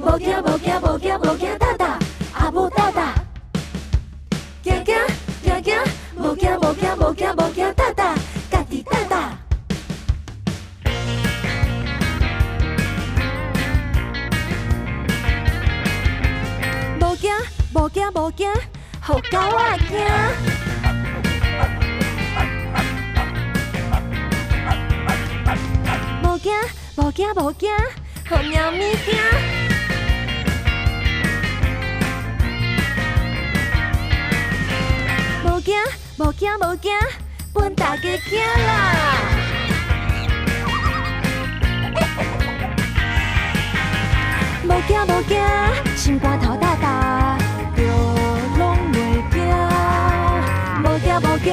无惊无惊无惊无惊哒哒，阿母哒哒。行行行行，无惊无惊无惊无惊哒哒，家己哒哒。无惊无惊无惊，互狗仔惊。无惊无惊无惊，互猫咪惊。无惊无惊无惊，本大家惊啦！无惊无惊，心肝头大大，着拢袂惊。无惊无惊，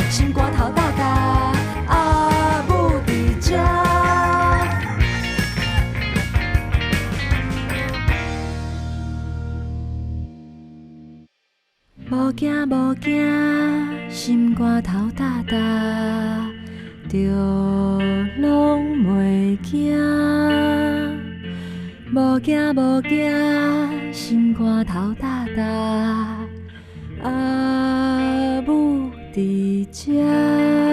心肝头大大，阿母伫遮。无惊无惊，心肝头大大，着拢袂惊。无惊无惊，心肝头大大，阿母伫遮。